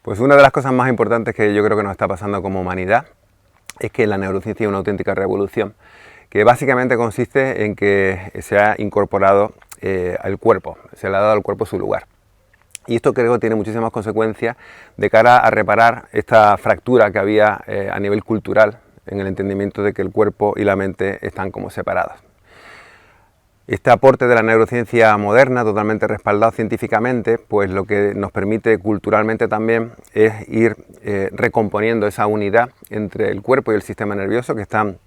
Pues una de las cosas más importantes que yo creo que nos está pasando como humanidad es que la neurociencia es una auténtica revolución, que básicamente consiste en que se ha incorporado al cuerpo, se le ha dado al cuerpo su lugar. Y esto creo que tiene muchísimas consecuencias de cara a reparar esta fractura que había a nivel cultural en el entendimiento de que el cuerpo y la mente están como separados. Este aporte de la neurociencia moderna, totalmente respaldado científicamente, pues lo que nos permite culturalmente también es ir recomponiendo esa unidad entre el cuerpo y el sistema nervioso, que están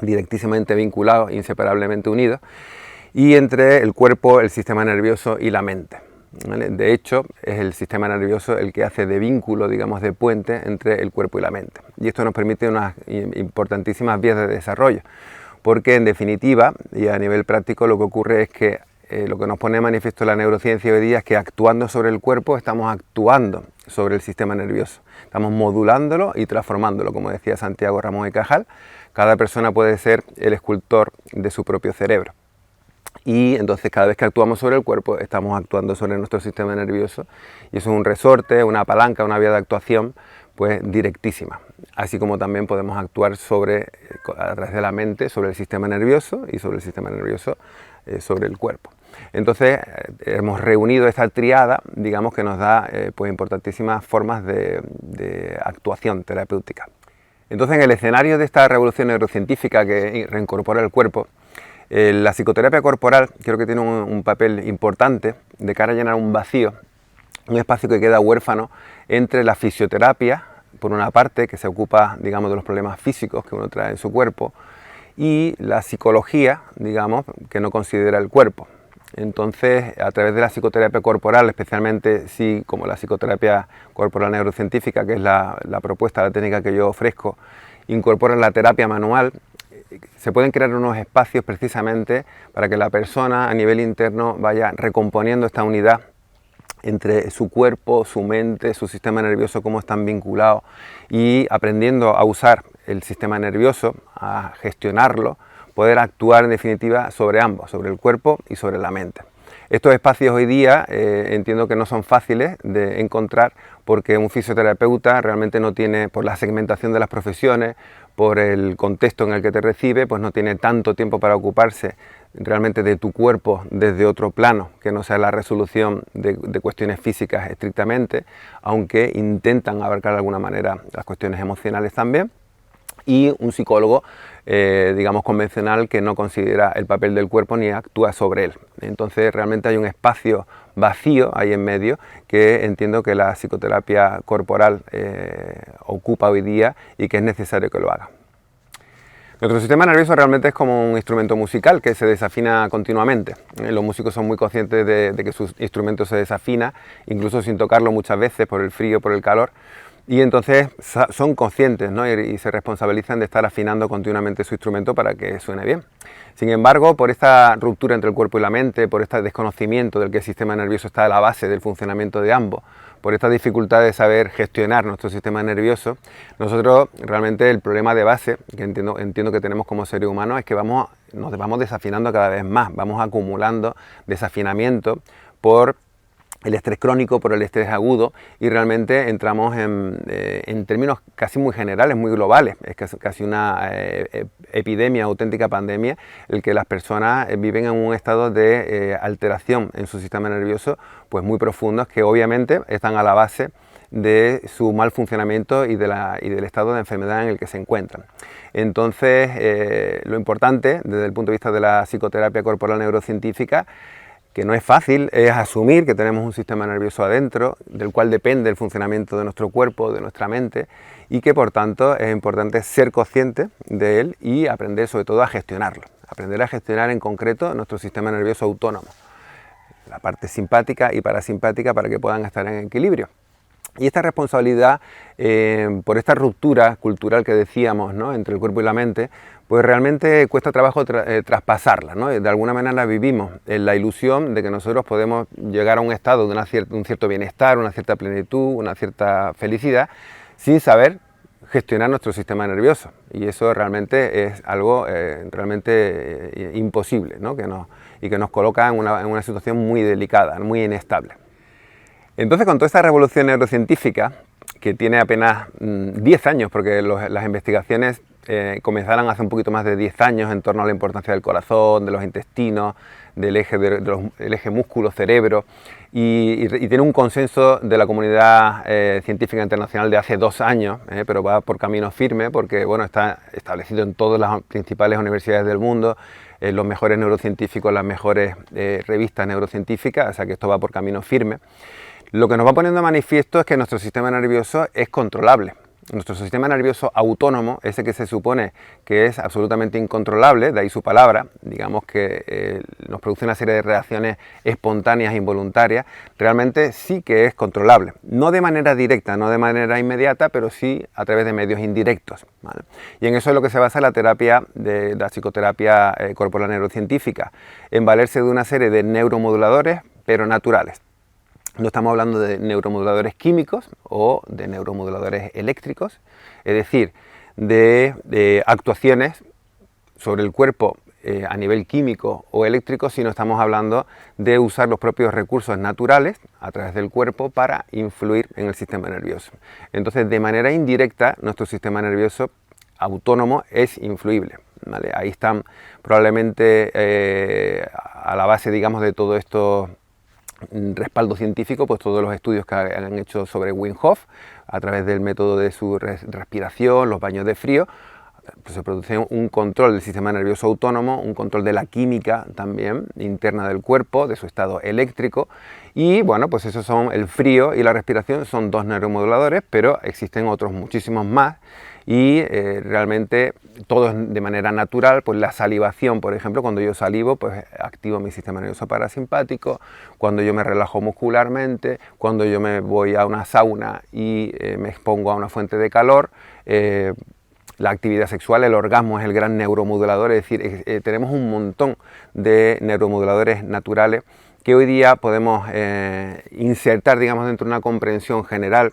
directísimamente vinculados, inseparablemente unidos, y entre el cuerpo, el sistema nervioso y la mente, ¿vale? De hecho, es el sistema nervioso el que hace de vínculo, digamos, de puente entre el cuerpo y la mente. Y esto nos permite unas importantísimas vías de desarrollo, porque en definitiva, y a nivel práctico, lo que ocurre es que lo que nos pone de manifiesto la neurociencia hoy día es que actuando sobre el cuerpo estamos actuando sobre el sistema nervioso. Estamos modulándolo y transformándolo, como decía Santiago Ramón y Cajal. Cada persona puede ser el escultor de su propio cerebro. Y entonces cada vez que actuamos sobre el cuerpo estamos actuando sobre nuestro sistema nervioso, y eso es un resorte, una palanca, una vía de actuación pues directísima. Así como también podemos actuar a través de la mente sobre el sistema nervioso y sobre el sistema nervioso sobre el cuerpo. Entonces hemos reunido esta triada, digamos, que nos da pues importantísimas formas de actuación terapéutica. Entonces, en el escenario de esta revolución neurocientífica que reincorpora el cuerpo, la psicoterapia corporal creo que tiene un papel importante de cara a llenar un vacío, un espacio que queda huérfano entre la fisioterapia, por una parte, que se ocupa, digamos, de los problemas físicos que uno trae en su cuerpo, y la psicología, digamos, que no considera el cuerpo. Entonces, a través de la psicoterapia corporal, especialmente si, como la psicoterapia corporal neurocientífica, que es la propuesta, la técnica que yo ofrezco, incorpora la terapia manual, se pueden crear unos espacios precisamente para que la persona a nivel interno vaya recomponiendo esta unidad entre su cuerpo, su mente, su sistema nervioso, cómo están vinculados, y aprendiendo a usar el sistema nervioso, a gestionarlo, poder actuar en definitiva sobre ambos, sobre el cuerpo y sobre la mente. Estos espacios hoy día entiendo que no son fáciles de encontrar, porque un fisioterapeuta realmente no tiene, por la segmentación de las profesiones, por el contexto en el que te recibe, pues no tiene tanto tiempo para ocuparse realmente de tu cuerpo desde otro plano, que no sea la resolución de cuestiones físicas estrictamente, aunque intentan abarcar de alguna manera las cuestiones emocionales también. Y un psicólogo, digamos, convencional, que no considera el papel del cuerpo ni actúa sobre él. Entonces realmente hay un espacio vacío ahí en medio que entiendo que la psicoterapia corporal ocupa hoy día y que es necesario que lo haga. Nuestro sistema nervioso realmente es como un instrumento musical que se desafina continuamente. Los músicos son muy conscientes de que su instrumento se desafina, incluso sin tocarlo muchas veces por el frío, por el calor. Y entonces son conscientes, ¿no? y se responsabilizan de estar afinando continuamente su instrumento para que suene bien. Sin embargo, por esta ruptura entre el cuerpo y la mente, por este desconocimiento del que el sistema nervioso está a la base del funcionamiento de ambos, por esta dificultad de saber gestionar nuestro sistema nervioso, nosotros realmente el problema de base que entiendo que tenemos como seres humanos es que nos vamos desafinando cada vez más, vamos acumulando desafinamiento por el estrés crónico, por el estrés agudo, y realmente entramos en términos casi muy generales, muy globales. Es casi una epidemia, auténtica pandemia, el que las personas viven en un estado de alteración en su sistema nervioso pues muy profundos, que obviamente están a la base de su mal funcionamiento y del estado de enfermedad en el que se encuentran. Entonces, lo importante desde el punto de vista de la psicoterapia corporal neurocientífica, que no es fácil, es asumir que tenemos un sistema nervioso adentro, del cual depende el funcionamiento de nuestro cuerpo, de nuestra mente, y que por tanto es importante ser consciente de él y aprender sobre todo a gestionarlo. Aprender a gestionar en concreto nuestro sistema nervioso autónomo, la parte simpática y parasimpática, para que puedan estar en equilibrio. Y esta responsabilidad, por esta ruptura cultural que decíamos, ¿no?, entre el cuerpo y la mente, pues realmente cuesta trabajo traspasarla, ¿no? De alguna manera vivimos en la ilusión de que nosotros podemos llegar a un estado de un cierto bienestar, una cierta plenitud, una cierta felicidad, sin saber gestionar nuestro sistema nervioso. Y eso realmente es algo realmente imposible, ¿no?, y que nos coloca en una situación muy delicada, muy inestable. Entonces, con toda esta revolución neurocientífica, que tiene apenas 10 años, porque las investigaciones comenzaron hace un poquito más de 10 años en torno a la importancia del corazón, de los intestinos, del eje, el eje músculo-cerebro, y tiene un consenso de la comunidad científica internacional de hace 2 años, pero va por camino firme porque bueno, está establecido en todas las principales universidades del mundo, los mejores neurocientíficos, las mejores revistas neurocientíficas, o sea que esto va por camino firme. Lo que nos va poniendo de manifiesto es que nuestro sistema nervioso es controlable. Nuestro sistema nervioso autónomo, ese que se supone que es absolutamente incontrolable, de ahí su palabra, digamos que nos produce una serie de reacciones espontáneas e involuntarias, realmente sí que es controlable. No de manera directa, no de manera inmediata, pero sí a través de medios indirectos, ¿vale? Y en eso es lo que se basa la terapia, de la psicoterapia corporal neurocientífica, en valerse de una serie de neuromoduladores, pero naturales. No estamos hablando de neuromoduladores químicos o de neuromoduladores eléctricos, es decir, de actuaciones sobre el cuerpo a nivel químico o eléctrico, sino estamos hablando de usar los propios recursos naturales a través del cuerpo para influir en el sistema nervioso. Entonces, de manera indirecta, nuestro sistema nervioso autónomo es influible, ¿vale? Ahí están probablemente a la base, digamos, de todo esto respaldo científico, pues todos los estudios que han hecho sobre Wim Hof a través del método de su respiración, los baños de frío, pues se produce un control del sistema nervioso autónomo, un control de la química también interna del cuerpo, de su estado eléctrico, y bueno, pues esos son el frío y la respiración, son 2 neuromoduladores, pero existen otros muchísimos más, y realmente todo de manera natural. Pues la salivación, por ejemplo, cuando yo salivo, pues activo mi sistema nervioso parasimpático. Cuando yo me relajo muscularmente, cuando yo me voy a una sauna y me expongo a una fuente de calor, la actividad sexual, el orgasmo es el gran neuromodulador, es decir, tenemos un montón de neuromoduladores naturales que hoy día podemos insertar, digamos, dentro de una comprensión general,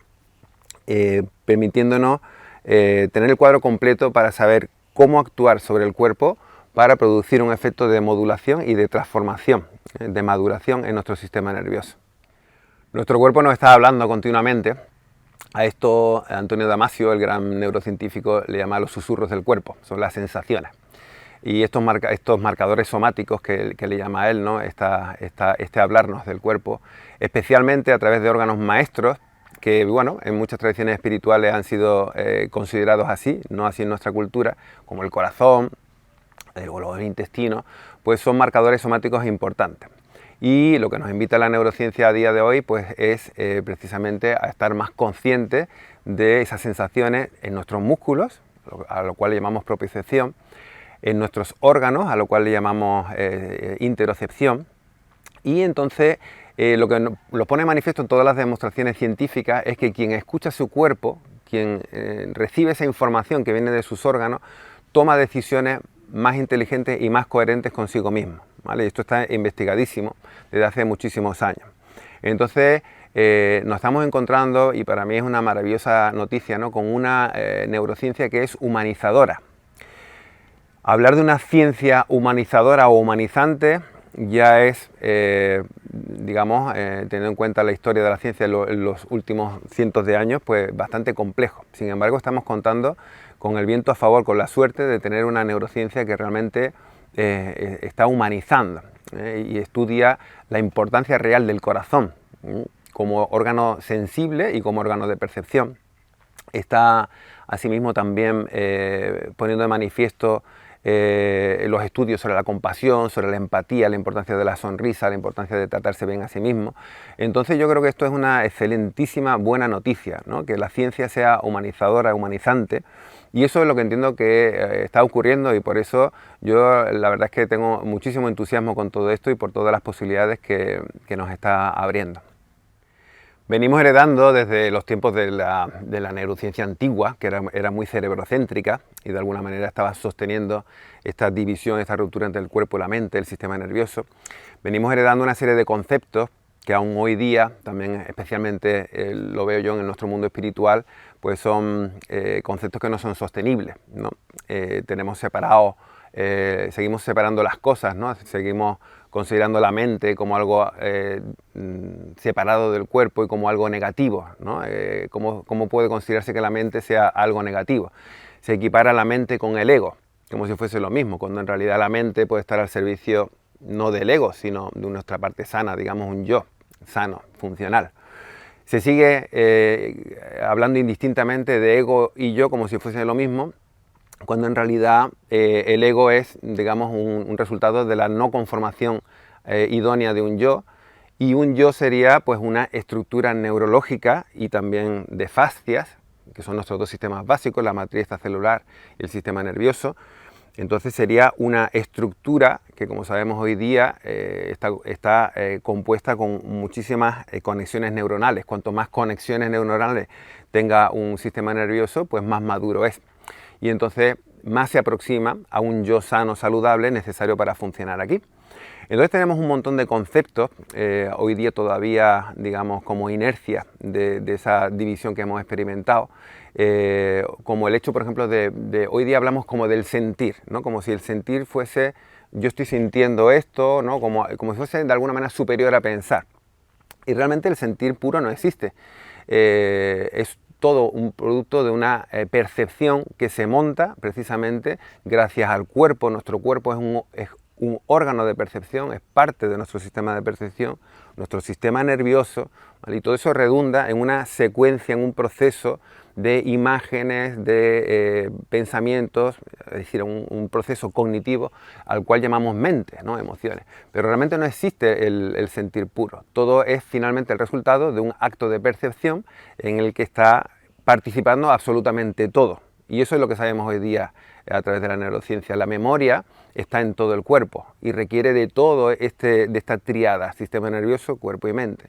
permitiéndonos tener el cuadro completo para saber cómo actuar sobre el cuerpo para producir un efecto de modulación y de transformación, de maduración en nuestro sistema nervioso. Nuestro cuerpo nos está hablando continuamente. A esto Antonio Damasio, el gran neurocientífico, le llama los susurros del cuerpo, son las sensaciones. Y estos marcadores somáticos que le llama a él, ¿no? Este hablarnos del cuerpo, especialmente a través de órganos maestros, que bueno, en muchas tradiciones espirituales han sido considerados así, no así en nuestra cultura, como el corazón o los intestinos, pues son marcadores somáticos importantes. Y lo que nos invita la neurociencia a día de hoy, pues es precisamente a estar más conscientes de esas sensaciones en nuestros músculos, a lo cual le llamamos propiocepción, en nuestros órganos, a lo cual le llamamos interocepción, y entonces lo que lo pone de manifiesto en todas las demostraciones científicas es que quien escucha su cuerpo, quien recibe esa información que viene de sus órganos, toma decisiones más inteligentes y más coherentes consigo mismo, ¿vale? Y esto está investigadísimo desde hace muchísimos años. Entonces nos estamos encontrando, y para mí es una maravillosa noticia, ¿no?, con una neurociencia que es humanizadora. Hablar de una ciencia humanizadora o humanizante ya es, digamos, teniendo en cuenta la historia de la ciencia en los últimos cientos de años, pues bastante complejo. Sin embargo, estamos contando con el viento a favor, con la suerte de tener una neurociencia que realmente está humanizando y estudia la importancia real del corazón como órgano sensible y como órgano de percepción. Está asimismo también poniendo de manifiesto los estudios sobre la compasión, sobre la empatía, la importancia de la sonrisa, la importancia de tratarse bien a sí mismo. Entonces yo creo que esto es una excelentísima buena noticia, ¿no?, que la ciencia sea humanizadora, humanizante, y eso es lo que entiendo que está ocurriendo, y por eso yo la verdad es que tengo muchísimo entusiasmo con todo esto y por todas las posibilidades que nos está abriendo. Venimos heredando desde los tiempos de la neurociencia antigua, que era muy cerebrocéntrica y de alguna manera estaba sosteniendo esta división, esta ruptura entre el cuerpo y la mente, el sistema nervioso. Venimos heredando una serie de conceptos que aún hoy día, también especialmente lo veo yo en nuestro mundo espiritual, pues son conceptos que no son sostenibles, ¿no? Tenemos separado, seguimos separando las cosas, ¿no? Seguimos considerando la mente como algo separado del cuerpo y como algo negativo, ¿no? ¿Cómo puede considerarse que la mente sea algo negativo? Se equipara la mente con el ego, como si fuese lo mismo, cuando en realidad la mente puede estar al servicio no del ego, sino de nuestra parte sana, digamos un yo sano, funcional. Se sigue hablando indistintamente de ego y yo como si fuese lo mismo, cuando en realidad el ego es, digamos, un resultado de la no conformación idónea de un yo, y un yo sería pues una estructura neurológica y también de fascias, que son nuestros dos sistemas básicos, la matriz celular y el sistema nervioso. Entonces sería una estructura que, como sabemos hoy día, está compuesta con muchísimas conexiones neuronales. Cuanto más conexiones neuronales tenga un sistema nervioso, pues más maduro es. Y entonces más se aproxima a un yo sano, saludable, necesario para funcionar aquí. Entonces tenemos un montón de conceptos, hoy día todavía, digamos, como inercia de esa división que hemos experimentado, como el hecho, por ejemplo, hoy día hablamos como del sentir, ¿no? Como si el sentir fuese, yo estoy sintiendo esto, ¿no? Como si fuese de alguna manera superior a pensar. Y realmente el sentir puro no existe. Es todo un producto de una percepción que se monta precisamente gracias al cuerpo. Nuestro cuerpo es un órgano de percepción, es parte de nuestro sistema de percepción, nuestro sistema nervioso, ¿vale? Y todo eso redunda en una secuencia, en un proceso de imágenes, de pensamientos, es decir, un proceso cognitivo al cual llamamos mente, ¿no? Emociones. Pero realmente no existe el sentir puro. Todo es finalmente el resultado de un acto de percepción en el que está participando absolutamente todo. Y eso es lo que sabemos hoy día a través de la neurociencia. La memoria está en todo el cuerpo y requiere de todo de esta tríada, sistema nervioso, cuerpo y mente.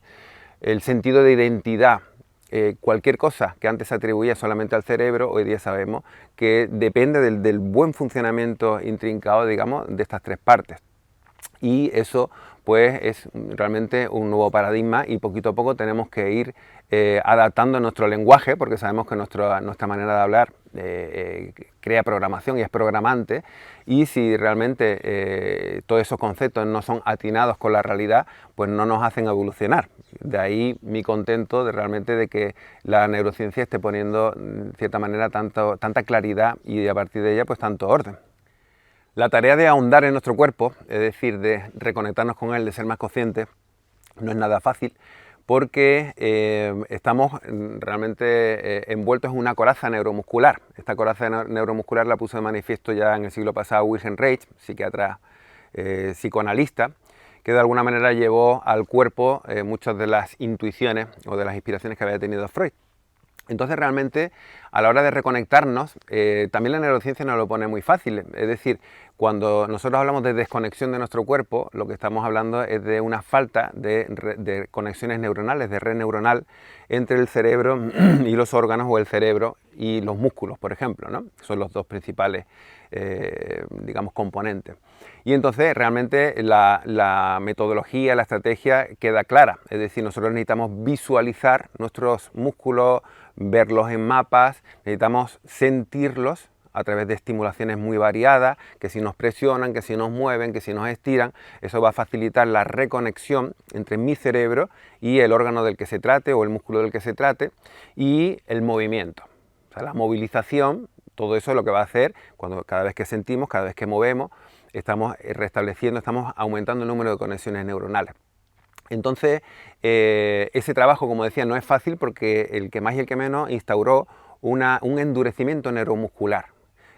El sentido de identidad, cualquier cosa que antes se atribuía solamente al cerebro, hoy día sabemos que depende del buen funcionamiento intrincado, digamos, de estas tres partes. Y eso pues es realmente un nuevo paradigma y poquito a poco tenemos que ir adaptando nuestro lenguaje, porque sabemos que nuestra manera de hablar crea programación y es programante, y si realmente todos esos conceptos no son atinados con la realidad, pues no nos hacen evolucionar. De ahí mi contento de que la neurociencia esté poniendo de cierta manera tanta claridad y a partir de ella pues tanto orden. La tarea de ahondar en nuestro cuerpo, es decir, de reconectarnos con él, de ser más conscientes, no es nada fácil porque estamos realmente envueltos en una coraza neuromuscular. Esta coraza neuromuscular la puso de manifiesto ya en el siglo pasado Wilhelm Reich, psiquiatra psicoanalista, que de alguna manera llevó al cuerpo muchas de las intuiciones o de las inspiraciones que había tenido Freud. Entonces realmente a la hora de reconectarnos, también la neurociencia nos lo pone muy fácil, es decir, cuando nosotros hablamos de desconexión de nuestro cuerpo, lo que estamos hablando es de una falta de conexiones neuronales, de red neuronal entre el cerebro y los órganos, o el cerebro y los músculos, por ejemplo, ¿no? Son los dos principales, digamos, componentes. Y entonces realmente la metodología, la estrategia queda clara, es decir, nosotros necesitamos visualizar nuestros músculos, verlos en mapas, necesitamos sentirlos a través de estimulaciones muy variadas, que si nos presionan, que si nos mueven, que si nos estiran, eso va a facilitar la reconexión entre mi cerebro y el órgano del que se trate o el músculo del que se trate, y el movimiento. O sea, la movilización, todo eso es lo que va a hacer cada vez que sentimos, cada vez que movemos, estamos restableciendo, estamos aumentando el número de conexiones neuronales. Entonces, ese trabajo, como decía, no es fácil porque el que más y el que menos instauró un endurecimiento neuromuscular,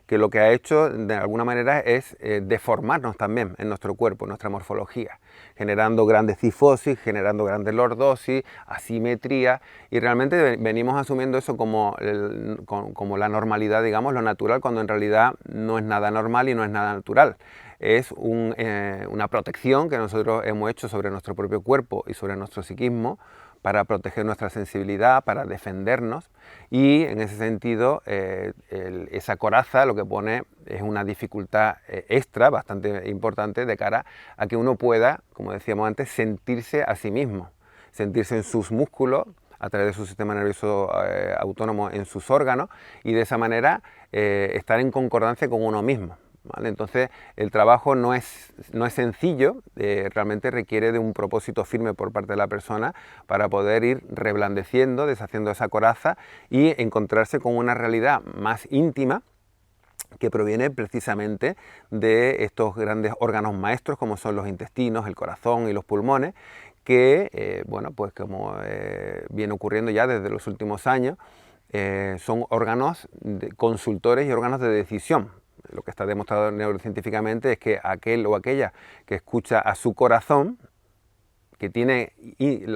que lo que ha hecho de alguna manera es deformarnos también en nuestro cuerpo, en nuestra morfología, generando grandes cifosis, generando grandes lordosis, asimetría, y realmente venimos asumiendo eso como la normalidad, digamos, lo natural, cuando en realidad no es nada normal y no es nada natural. Es una protección que nosotros hemos hecho sobre nuestro propio cuerpo y sobre nuestro psiquismo para proteger nuestra sensibilidad, para defendernos, y en ese sentido esa coraza lo que pone es una dificultad extra bastante importante de cara a que uno pueda, como decíamos antes, sentirse a sí mismo, sentirse en sus músculos, a través de su sistema nervioso autónomo en sus órganos, y de esa manera estar en concordancia con uno mismo. ¿vale? Entonces el trabajo no es sencillo, realmente requiere de un propósito firme por parte de la persona para poder ir reblandeciendo, deshaciendo esa coraza y encontrarse con una realidad más íntima que proviene precisamente de estos grandes órganos maestros como son los intestinos, el corazón y los pulmones, que, bueno, pues como viene ocurriendo ya desde los últimos años, son órganos consultores y órganos de decisión. Lo que está demostrado neurocientíficamente es que aquel o aquella que escucha a su corazón, que tiene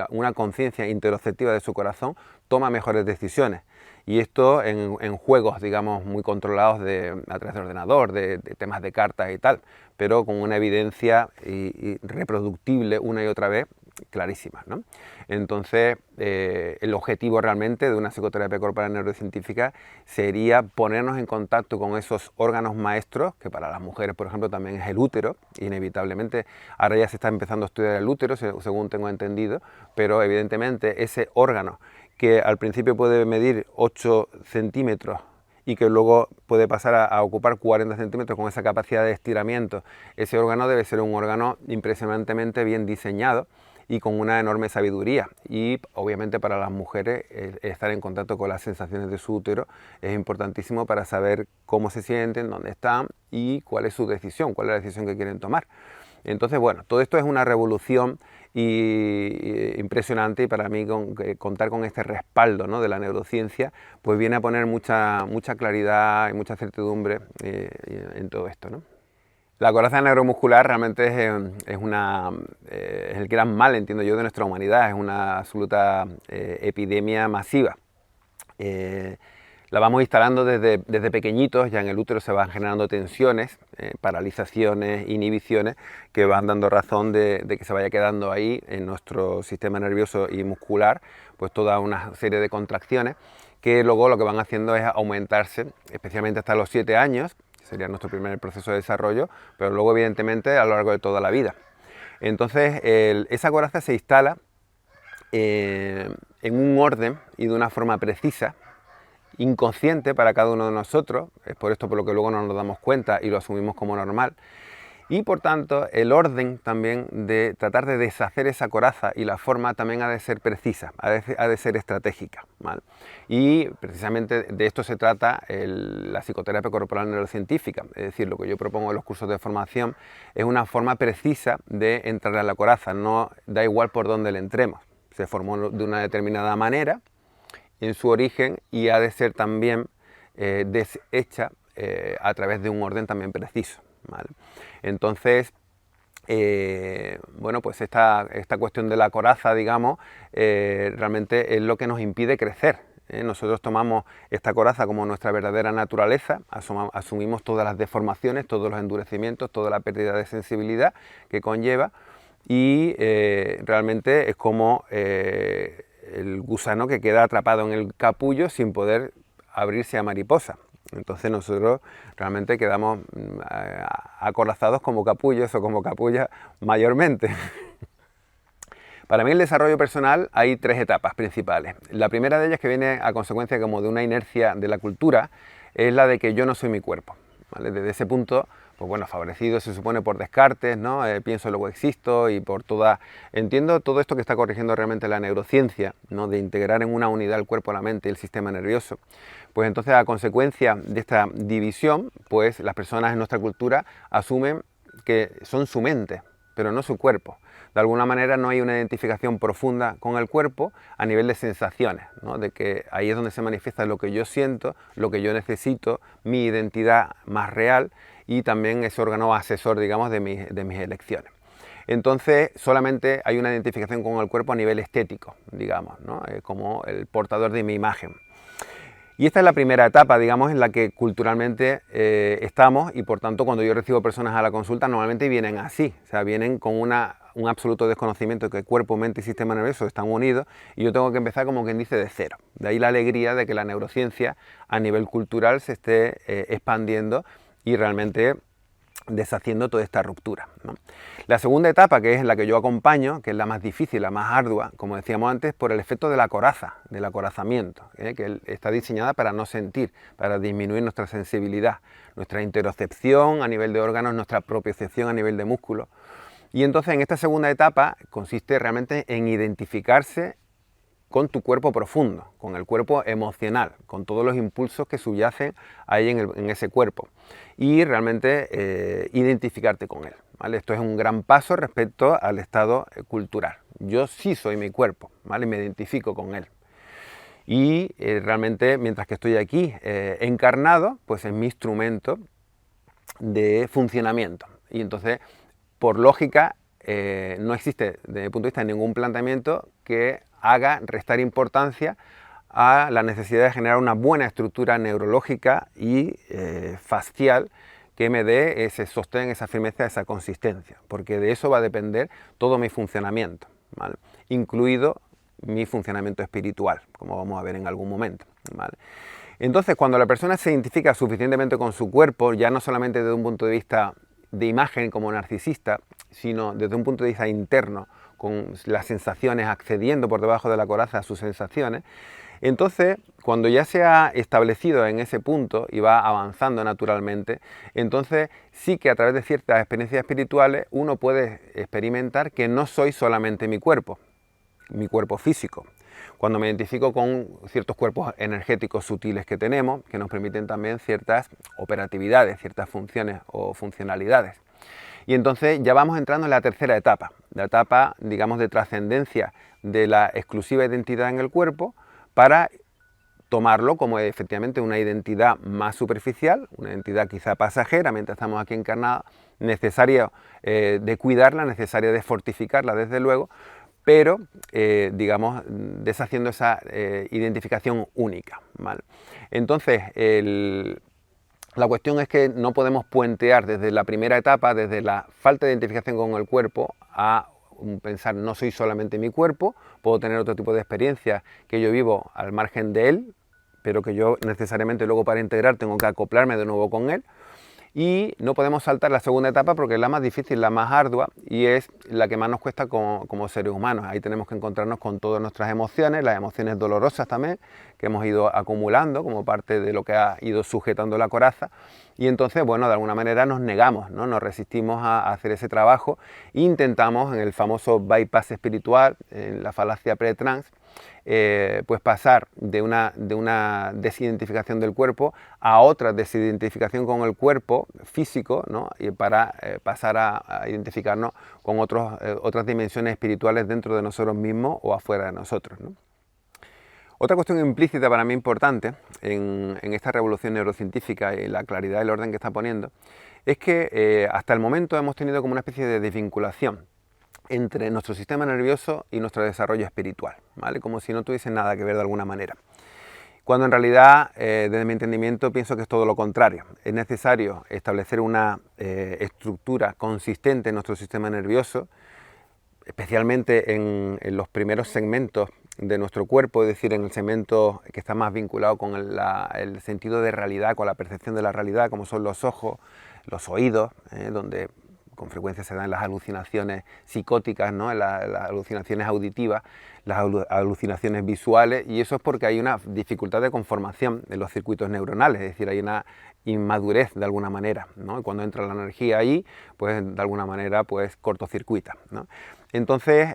una conciencia interoceptiva de su corazón, toma mejores decisiones. Y esto en juegos, digamos, muy controlados a través del ordenador, de temas de cartas y tal, pero con una evidencia y reproductible una y otra vez clarísima, ¿no? Entonces, el objetivo realmente de una psicoterapia corporal neurocientífica sería ponernos en contacto con esos órganos maestros, que para las mujeres, por ejemplo, también es el útero, inevitablemente. Ahora ya se está empezando a estudiar el útero, según tengo entendido, pero evidentemente ese órgano que al principio puede medir 8 centímetros y que luego puede pasar a ocupar 40 centímetros con esa capacidad de estiramiento, ese órgano debe ser un órgano impresionantemente bien diseñado y con una enorme sabiduría. Y obviamente para las mujeres estar en contacto con las sensaciones de su útero es importantísimo para saber cómo se sienten, dónde están y cuál es su decisión, cuál es la decisión que quieren tomar. Entonces, bueno, todo esto es una revolución impresionante, y para mí contar con este respaldo, ¿no?, de la neurociencia, pues viene a poner mucha claridad y mucha certidumbre en todo esto, ¿no? La coraza neuromuscular realmente es el gran mal, entiendo yo, de nuestra humanidad, es una absoluta epidemia masiva. La vamos instalando desde pequeñitos, ya en el útero se van generando tensiones, paralizaciones, inhibiciones, que van dando razón de que se vaya quedando ahí en nuestro sistema nervioso y muscular, pues toda una serie de contracciones, que luego lo que van haciendo es aumentarse, especialmente hasta los 7 años, que sería nuestro primer proceso de desarrollo, pero luego evidentemente a lo largo de toda la vida. Entonces esa coraza se instala en un orden y de una forma precisa, inconsciente para cada uno de nosotros, es por esto por lo que luego no nos damos cuenta y lo asumimos como normal, y por tanto el orden también de tratar de deshacer esa coraza y la forma también ha de ser precisa, ha de ser estratégica, ¿vale? Y precisamente de esto se trata la psicoterapia corporal neurocientífica, es decir, lo que yo propongo en los cursos de formación es una forma precisa de entrar a la coraza, no da igual por dónde le entremos, se formó de una determinada manera en su origen y ha de ser también deshecha a través de un orden también preciso, ¿vale? Entonces, bueno, pues esta cuestión de la coraza, digamos, realmente es lo que nos impide crecer. Nosotros tomamos esta coraza como nuestra verdadera naturaleza, asumimos todas las deformaciones, todos los endurecimientos, toda la pérdida de sensibilidad que conlleva, y realmente es como el gusano que queda atrapado en el capullo sin poder abrirse a mariposa. Entonces nosotros realmente quedamos acorazados como capullos o como capullas mayormente. Para mí el desarrollo personal hay 3 etapas principales. La primera de ellas, que viene a consecuencia como de una inercia de la cultura, es la de que yo no soy mi cuerpo, ¿vale? Desde ese punto, pues bueno, favorecido se supone por Descartes, ¿no? Pienso luego existo, y por entiendo todo esto que está corrigiendo realmente la neurociencia, ¿no?, de integrar en una unidad el cuerpo, la mente y el sistema nervioso. Pues entonces, a consecuencia de esta división, pues las personas en nuestra cultura asumen que son su mente, pero no su cuerpo. De alguna manera no hay una identificación profunda con el cuerpo a nivel de sensaciones, ¿no?, de que ahí es donde se manifiesta lo que yo siento, lo que yo necesito, mi identidad más real, y también ese órgano asesor, digamos, de mis elecciones. Entonces solamente hay una identificación con el cuerpo a nivel estético, digamos, ¿no?, como el portador de mi imagen. Y esta es la primera etapa, digamos, en la que culturalmente estamos, y por tanto cuando yo recibo personas a la consulta normalmente vienen así, o sea, vienen con un absoluto desconocimiento de que cuerpo, mente y sistema nervioso están unidos, y yo tengo que empezar, como quien dice, de cero. De ahí la alegría de que la neurociencia a nivel cultural se esté expandiendo y realmente deshaciendo toda esta ruptura, ¿no? La segunda etapa, que es la que yo acompaño, que es la más difícil, la más ardua, como decíamos antes, por el efecto de la coraza, del acorazamiento, que está diseñada para no sentir, para disminuir nuestra sensibilidad, nuestra interocepción a nivel de órganos, nuestra propiocepción a nivel de músculos. Y entonces en esta segunda etapa consiste realmente en identificarse con tu cuerpo profundo, con el cuerpo emocional, con todos los impulsos que subyacen ahí en ese cuerpo y realmente identificarte con él, ¿vale? Esto es un gran paso respecto al estado cultural. Yo sí soy mi cuerpo, ¿vale? Me identifico con él. Y realmente mientras que estoy aquí encarnado, pues es mi instrumento de funcionamiento. Y entonces, por lógica, no existe desde mi punto de vista ningún planteamiento que haga restar importancia a la necesidad de generar una buena estructura neurológica y facial que me dé ese sostén, esa firmeza, esa consistencia, porque de eso va a depender todo mi funcionamiento, ¿vale? Incluido mi funcionamiento espiritual, como vamos a ver en algún momento, ¿vale? Entonces, cuando la persona se identifica suficientemente con su cuerpo, ya no solamente desde un punto de vista de imagen como narcisista, sino desde un punto de vista interno, con las sensaciones, accediendo por debajo de la coraza a sus sensaciones, entonces, cuando ya se ha establecido en ese punto y va avanzando naturalmente, entonces sí que a través de ciertas experiencias espirituales uno puede experimentar que no soy solamente mi cuerpo físico. Cuando me identifico con ciertos cuerpos energéticos sutiles que tenemos, que nos permiten también ciertas operatividades, ciertas funciones o funcionalidades. Y entonces ya vamos entrando en la tercera etapa, la etapa, digamos, de trascendencia de la exclusiva identidad en el cuerpo para tomarlo como efectivamente una identidad más superficial, una identidad quizá pasajera mientras estamos aquí encarnados, necesaria de cuidarla, necesaria de fortificarla desde luego, pero digamos deshaciendo esa identificación única, ¿vale? Entonces, la cuestión es que no podemos puentear desde la primera etapa, desde la falta de identificación con el cuerpo, a pensar no soy solamente mi cuerpo, puedo tener otro tipo de experiencias que yo vivo al margen de él, pero que yo necesariamente luego para integrar tengo que acoplarme de nuevo con él. Y no podemos saltar la segunda etapa porque es la más difícil, la más ardua y es la que más nos cuesta como seres humanos. Ahí tenemos que encontrarnos con todas nuestras emociones, las emociones dolorosas también, que hemos ido acumulando como parte de lo que ha ido sujetando la coraza. Y entonces, bueno, de alguna manera nos negamos, ¿no? Nos resistimos a hacer ese trabajo e intentamos en el famoso bypass espiritual, en la falacia pre-trans, pues pasar de una desidentificación del cuerpo a otra desidentificación con el cuerpo físico, ¿no? Y para pasar a identificarnos con otras dimensiones espirituales dentro de nosotros mismos o afuera de nosotros, ¿no? Otra cuestión implícita para mí importante en esta revolución neurocientífica y la claridad del orden que está poniendo es que hasta el momento hemos tenido como una especie de desvinculación entre nuestro sistema nervioso y nuestro desarrollo espiritual, ¿vale? Como si no tuviesen nada que ver de alguna manera. Cuando en realidad, desde mi entendimiento, pienso que es todo lo contrario. Es necesario establecer una estructura consistente en nuestro sistema nervioso, especialmente en los primeros segmentos de nuestro cuerpo, es decir, en el segmento que está más vinculado con el sentido de realidad, con la percepción de la realidad, como son los ojos, los oídos, donde con frecuencia se dan las alucinaciones psicóticas, ¿no? Las alucinaciones auditivas, las alucinaciones visuales, y eso es porque hay una dificultad de conformación de los circuitos neuronales, es decir, hay una inmadurez de alguna manera, ¿no? Y cuando entra la energía ahí, pues de alguna manera pues cortocircuita, ¿no? Entonces,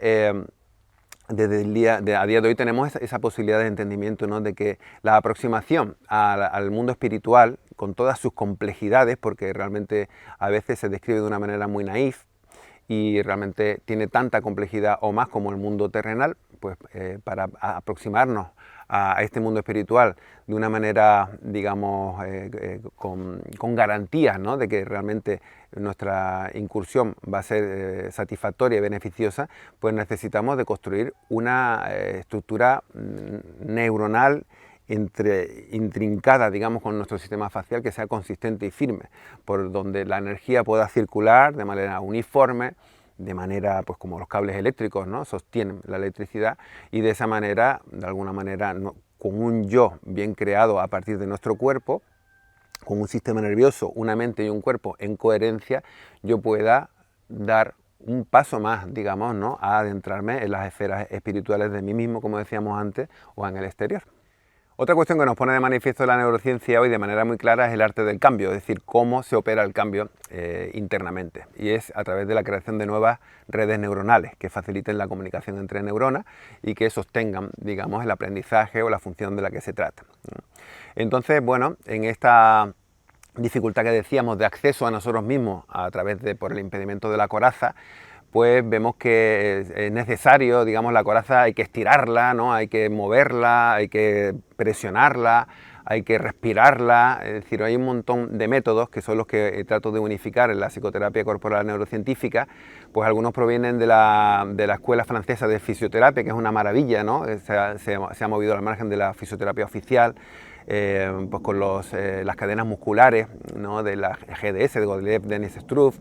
desde a día de hoy tenemos esa posibilidad de entendimiento, ¿no? De que la aproximación al mundo espiritual, con todas sus complejidades, porque realmente a veces se describe de una manera muy naif y realmente tiene tanta complejidad o más como el mundo terrenal, pues para aproximarnos a este mundo espiritual de una manera, digamos, con garantías, ¿no? De que realmente nuestra incursión va a ser satisfactoria y beneficiosa, pues necesitamos de construir una estructura neuronal intrincada, digamos, con nuestro sistema facial, que sea consistente y firme, por donde la energía pueda circular de manera uniforme, de manera, pues como los cables eléctricos, ¿no? Sostienen la electricidad, y de esa manera, de alguna manera, con un yo bien creado a partir de nuestro cuerpo, con un sistema nervioso, una mente y un cuerpo en coherencia, yo pueda dar un paso más, digamos, ¿no?, a adentrarme en las esferas espirituales de mí mismo, como decíamos antes, o en el exterior. Otra cuestión que nos pone de manifiesto la neurociencia hoy de manera muy clara es el arte del cambio, es decir, cómo se opera el cambio internamente. Y es a través de la creación de nuevas redes neuronales que faciliten la comunicación entre neuronas y que sostengan, digamos, el aprendizaje o la función de la que se trata. Entonces, bueno, en esta dificultad que decíamos de acceso a nosotros mismos a través de por el impedimento de la coraza, pues vemos que es necesario, digamos, la coraza hay que estirarla, ¿no?, hay que moverla, hay que presionarla, hay que respirarla, es decir, hay un montón de métodos que son los que trato de unificar en la psicoterapia corporal neurocientífica. Pues algunos provienen de la escuela francesa de fisioterapia, que es una maravilla, ¿no?, se ha movido al margen de la fisioterapia oficial, pues con las cadenas musculares, ¿no?, de la GDS, de Gottlieb Denis Struve,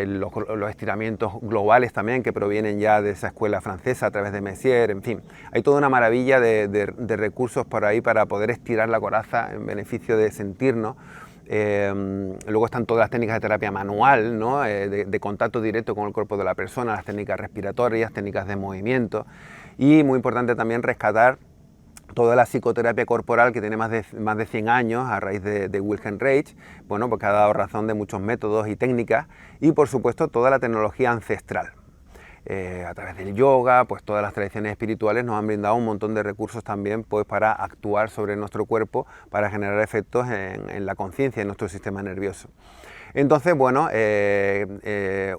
los estiramientos globales también que provienen ya de esa escuela francesa a través de Messier, en fin, hay toda una maravilla de recursos por ahí para poder estirar la coraza en beneficio de sentirnos. Luego están todas las técnicas de terapia manual, ¿no?, de contacto directo con el cuerpo de la persona, las técnicas respiratorias, técnicas de movimiento, y muy importante también rescatar toda la psicoterapia corporal que tiene más de 100 años a raíz de Wilhelm Reich, bueno, porque ha dado razón de muchos métodos y técnicas, y por supuesto toda la tecnología ancestral. A través del yoga, pues todas las tradiciones espirituales nos han brindado un montón de recursos también, pues para actuar sobre nuestro cuerpo, para generar efectos en la conciencia, en nuestro sistema nervioso. Entonces, bueno,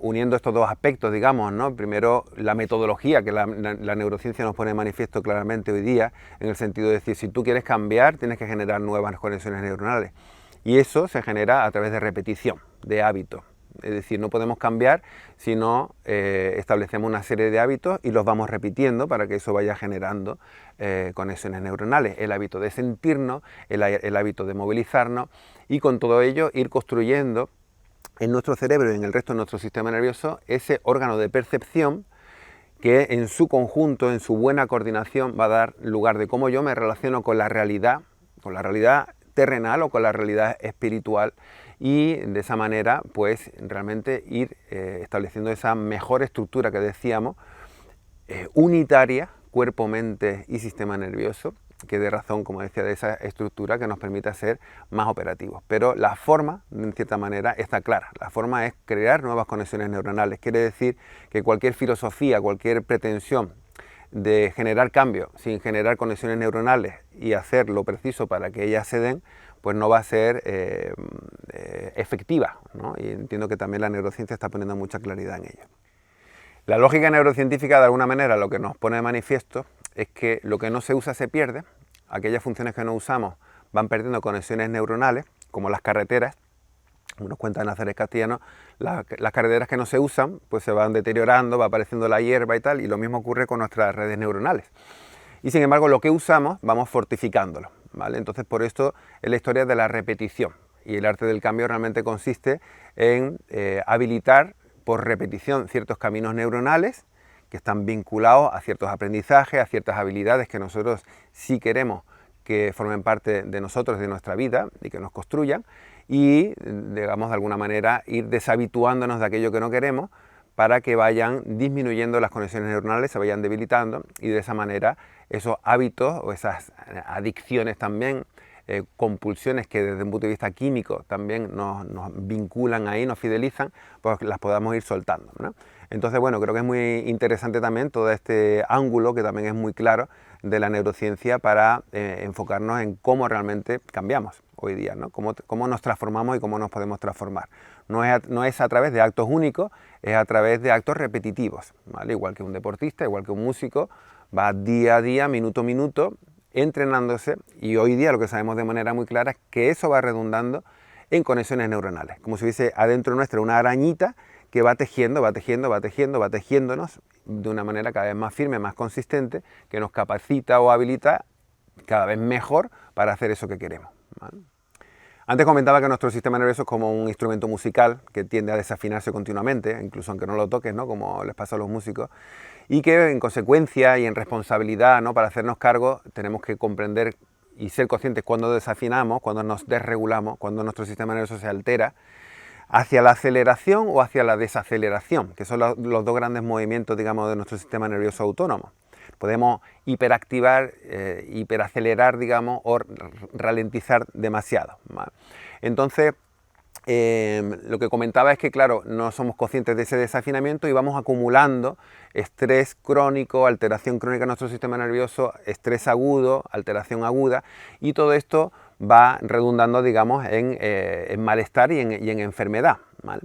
uniendo estos dos aspectos, digamos, ¿no?, primero la metodología que la neurociencia nos pone de manifiesto claramente hoy día, en el sentido de decir, si tú quieres cambiar, tienes que generar nuevas conexiones neuronales. Y eso se genera a través de repetición, de hábitos. Es decir, no podemos cambiar si no establecemos una serie de hábitos y los vamos repitiendo para que eso vaya generando conexiones neuronales. El hábito de sentirnos, el hábito de movilizarnos, y con todo ello ir construyendo en nuestro cerebro y en el resto de nuestro sistema nervioso ese órgano de percepción que en su conjunto, en su buena coordinación, va a dar lugar de cómo yo me relaciono con la realidad terrenal o con la realidad espiritual, y de esa manera pues realmente ir estableciendo esa mejor estructura que decíamos, unitaria, cuerpo, mente y sistema nervioso, que dé razón, como decía, de esa estructura que nos permita ser más operativos. Pero la forma, en cierta manera, está clara. La forma es crear nuevas conexiones neuronales. Quiere decir que cualquier filosofía, cualquier pretensión de generar cambios sin generar conexiones neuronales y hacer lo preciso para que ellas se den, pues no va a ser efectiva, ¿no? Y entiendo que también la neurociencia está poniendo mucha claridad en ello. La lógica neurocientífica, de alguna manera, lo que nos pone de manifiesto es que lo que no se usa se pierde. Aquellas funciones que no usamos van perdiendo conexiones neuronales, como las carreteras. Como nos cuenta Nazaret Castellano, las carreteras que no se usan pues se van deteriorando, va apareciendo la hierba y tal, y lo mismo ocurre con nuestras redes neuronales. Y sin embargo, lo que usamos vamos fortificándolo, ¿vale? Entonces, por esto es la historia de la repetición, y el arte del cambio realmente consiste en habilitar por repetición ciertos caminos neuronales que están vinculados a ciertos aprendizajes, a ciertas habilidades que nosotros sí queremos que formen parte de nosotros, de nuestra vida, y que nos construyan, y, digamos, de alguna manera ir deshabituándonos de aquello que no queremos para que vayan disminuyendo las conexiones neuronales, se vayan debilitando, y de esa manera esos hábitos o esas adicciones también, compulsiones que desde un punto de vista químico también nos vinculan ahí, nos fidelizan, pues las podamos ir soltando, ¿no? Entonces, bueno, creo que es muy interesante también todo este ángulo, que también es muy claro, de la neurociencia para enfocarnos en cómo realmente cambiamos hoy día, ¿no? Cómo nos transformamos y cómo nos podemos transformar. No es a través de actos únicos, es a través de actos repetitivos, ¿vale? Igual que un deportista, igual que un músico, va día a día, minuto a minuto, entrenándose, y hoy día lo que sabemos de manera muy clara es que eso va redundando en conexiones neuronales, como si hubiese adentro nuestra una arañita que va tejiendo, va tejiendo, va tejiendo, va tejiéndonos de una manera cada vez más firme, más consistente, que nos capacita o habilita cada vez mejor para hacer eso que queremos, ¿vale? Antes comentaba que nuestro sistema nervioso es como un instrumento musical que tiende a desafinarse continuamente, incluso aunque no lo toques, ¿no?, como les pasa a los músicos, y que en consecuencia y en responsabilidad, ¿no?, para hacernos cargo, tenemos que comprender y ser conscientes cuando desafinamos, cuando nos desregulamos, cuando nuestro sistema nervioso se altera, hacia la aceleración o hacia la desaceleración, que son los dos grandes movimientos, digamos, de nuestro sistema nervioso autónomo. Podemos hiperactivar, hiperacelerar, digamos, o ralentizar demasiado, ¿vale? Entonces, lo que comentaba es que, claro, no somos conscientes de ese desafinamiento y vamos acumulando estrés crónico, alteración crónica de nuestro sistema nervioso, estrés agudo, alteración aguda, y todo esto va redundando, digamos, en malestar y en enfermedad, ¿vale?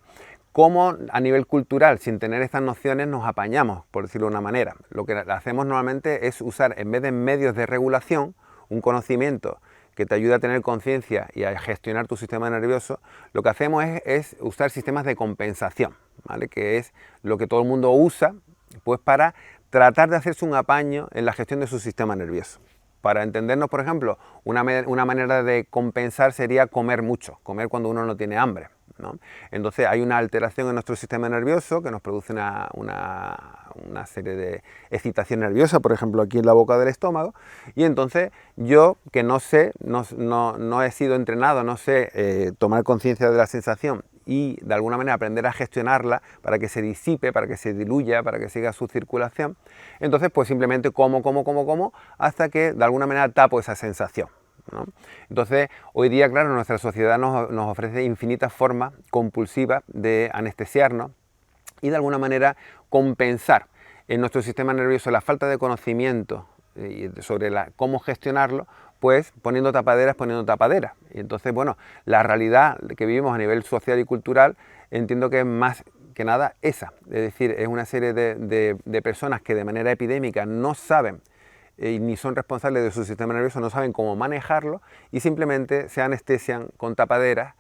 ¿Cómo a nivel cultural, sin tener estas nociones, nos apañamos, por decirlo de una manera? Lo que hacemos normalmente es usar, en vez de medios de regulación, un conocimiento que te ayuda a tener conciencia y a gestionar tu sistema nervioso, lo que hacemos es usar sistemas de compensación, ¿vale? Que es lo que todo el mundo usa, pues, para tratar de hacerse un apaño en la gestión de su sistema nervioso. Para entendernos, por ejemplo, una manera de compensar sería comer mucho, comer cuando uno no tiene hambre, ¿no? Entonces hay una alteración en nuestro sistema nervioso que nos produce una serie de excitación nerviosa, por ejemplo aquí en la boca del estómago, y entonces yo, que no sé, no he sido entrenado, no sé tomar conciencia de la sensación y de alguna manera aprender a gestionarla para que se disipe, para que se diluya, para que siga su circulación, entonces pues simplemente como hasta que de alguna manera tapo esa sensación, ¿no? Entonces, hoy día, claro, nuestra sociedad nos ofrece infinitas formas compulsivas de anestesiarnos y de alguna manera compensar en nuestro sistema nervioso la falta de conocimiento sobre cómo gestionarlo, pues poniendo tapaderas. Y entonces, bueno, la realidad que vivimos a nivel social y cultural entiendo que es más que nada esa, es decir, es una serie de personas que de manera epidémica no saben ni son responsables de su sistema nervioso, no saben cómo manejarlo y simplemente se anestesian con tapaderas,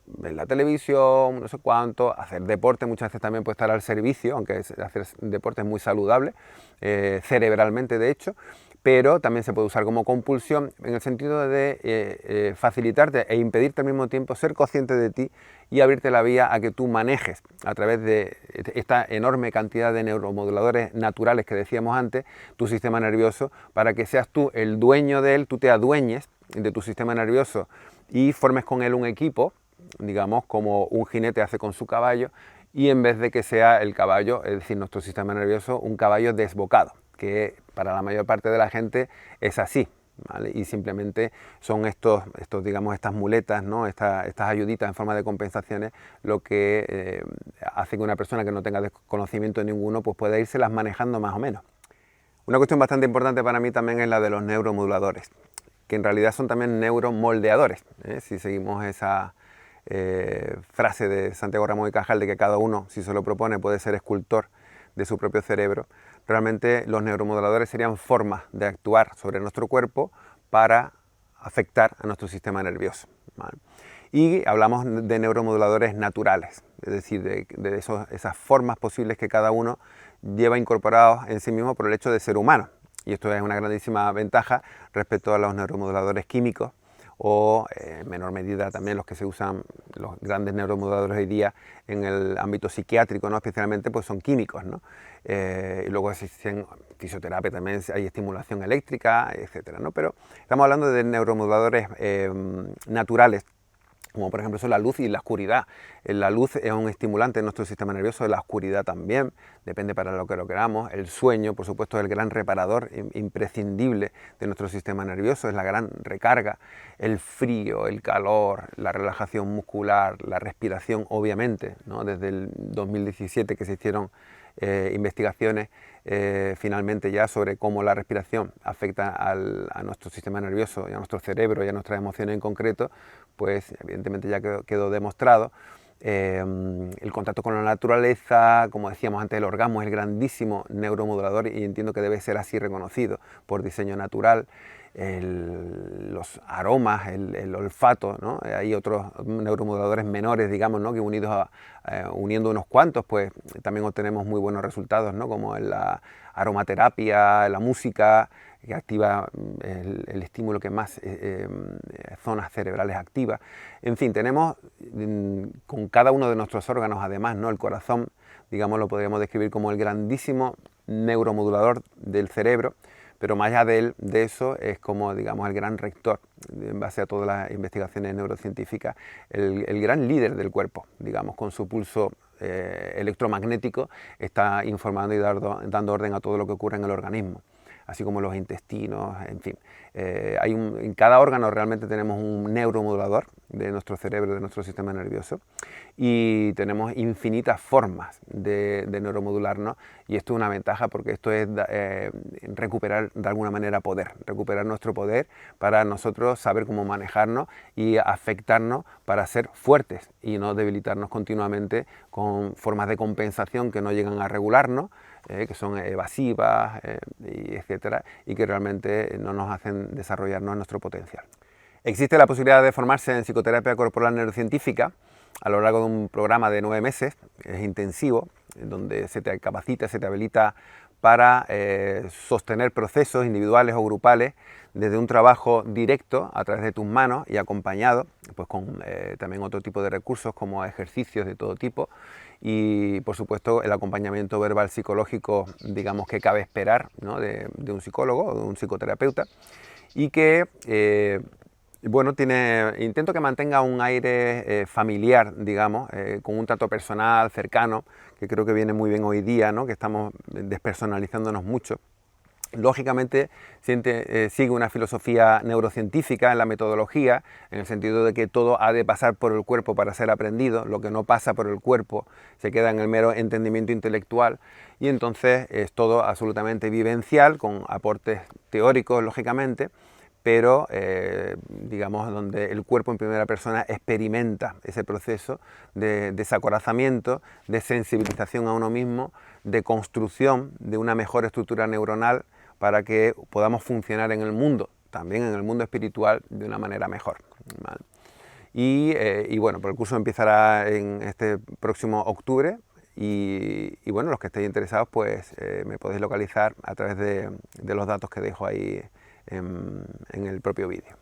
ver la televisión, no sé cuánto, hacer deporte, muchas veces también puede estar al servicio, aunque hacer deporte es muy saludable, cerebralmente de hecho, pero también se puede usar como compulsión en el sentido de facilitarte e impedirte al mismo tiempo ser consciente de ti y abrirte la vía a que tú manejes a través de esta enorme cantidad de neuromoduladores naturales que decíamos antes, tu sistema nervioso, para que seas tú el dueño de él, tú te adueñes de tu sistema nervioso y formes con él un equipo, digamos, como un jinete hace con su caballo, y en vez de que sea el caballo, es decir, nuestro sistema nervioso, un caballo desbocado, que para la mayor parte de la gente es así, ¿vale? Y simplemente son digamos, estas muletas, ¿no? Estas ayuditas en forma de compensaciones, lo que hace que una persona que no tenga desconocimiento ninguno pues pueda irselas manejando más o menos. Una cuestión bastante importante para mí también es la de los neuromoduladores, que en realidad son también neuromoldeadores, ¿eh? Si seguimos esa frase de Santiago Ramón y Cajal de que cada uno, si se lo propone, puede ser escultor de su propio cerebro. Realmente los neuromoduladores serían formas de actuar sobre nuestro cuerpo para afectar a nuestro sistema nervioso, ¿vale? Y hablamos de neuromoduladores naturales, es decir, de esas formas posibles que cada uno lleva incorporados en sí mismo por el hecho de ser humano. Y esto es una grandísima ventaja respecto a los neuromoduladores químicos o en menor medida también los que se usan, los grandes neuromoduladores hoy día en el ámbito psiquiátrico, ¿no? Especialmente pues son químicos, ¿no? Y luego existen fisioterapia también, hay estimulación eléctrica, etcétera, ¿no? Pero estamos hablando de neuromoduladores naturales, como por ejemplo son la luz y la oscuridad. La luz es un estimulante de nuestro sistema nervioso, la oscuridad también, depende para lo que lo queramos. El sueño, por supuesto, es el gran reparador imprescindible de nuestro sistema nervioso, es la gran recarga. El frío, el calor, la relajación muscular, la respiración, obviamente, ¿no? Desde el 2017 que se hicieron investigaciones finalmente ya sobre cómo la respiración afecta a nuestro sistema nervioso y a nuestro cerebro y a nuestras emociones en concreto, pues evidentemente ya quedó demostrado. El contacto con la naturaleza, como decíamos antes, el orgasmo es el grandísimo neuromodulador y entiendo que debe ser así reconocido por diseño natural. Los aromas, el olfato, ¿no? Hay otros neuromoduladores menores, digamos, ¿no? Que uniendo unos cuantos, pues también obtenemos muy buenos resultados, ¿no? Como la aromaterapia, la música, que activa el estímulo que más zonas cerebrales activa. En fin, tenemos con cada uno de nuestros órganos, además, ¿no? El corazón, digamos, lo podríamos describir como el grandísimo neuromodulador del cerebro, pero más allá de eso es como, digamos, el gran rector, en base a todas las investigaciones neurocientíficas, el gran líder del cuerpo, digamos, con su pulso electromagnético está informando y dando orden a todo lo que ocurre en el organismo, así como los intestinos, en fin. En cada órgano realmente tenemos un neuromodulador de nuestro cerebro, de nuestro sistema nervioso, y tenemos infinitas formas de neuromodularnos, y esto es una ventaja porque esto es recuperar de alguna manera poder, recuperar nuestro poder para nosotros saber cómo manejarnos y afectarnos para ser fuertes y no debilitarnos continuamente con formas de compensación que no llegan a regularnos, que son evasivas, etcétera, y que realmente no nos hacen desarrollarnos nuestro potencial. Existe la posibilidad de formarse en psicoterapia corporal neurocientífica a lo largo de un programa de 9 meses, es intensivo, donde se te capacita, se te habilita para sostener procesos individuales o grupales desde un trabajo directo a través de tus manos y acompañado pues con también otro tipo de recursos como ejercicios de todo tipo, y por supuesto el acompañamiento verbal psicológico, digamos, que cabe esperar, ¿no?, de un psicólogo o de un psicoterapeuta, y que bueno, intento que mantenga un aire familiar, digamos, con un trato personal, cercano, que creo que viene muy bien hoy día, ¿no?, que estamos despersonalizándonos mucho. Lógicamente sigue una filosofía neurocientífica en la metodología, en el sentido de que todo ha de pasar por el cuerpo para ser aprendido, lo que no pasa por el cuerpo se queda en el mero entendimiento intelectual, y entonces es todo absolutamente vivencial, con aportes teóricos, lógicamente, pero digamos donde el cuerpo en primera persona experimenta ese proceso de desacorazamiento, de sensibilización a uno mismo, de construcción de una mejor estructura neuronal para que podamos funcionar en el mundo, también en el mundo espiritual, de una manera mejor, ¿vale? Y bueno, pues el curso empezará en este próximo octubre, y bueno, los que estéis interesados pues me podéis localizar a través de los datos que dejo ahí en el propio vídeo.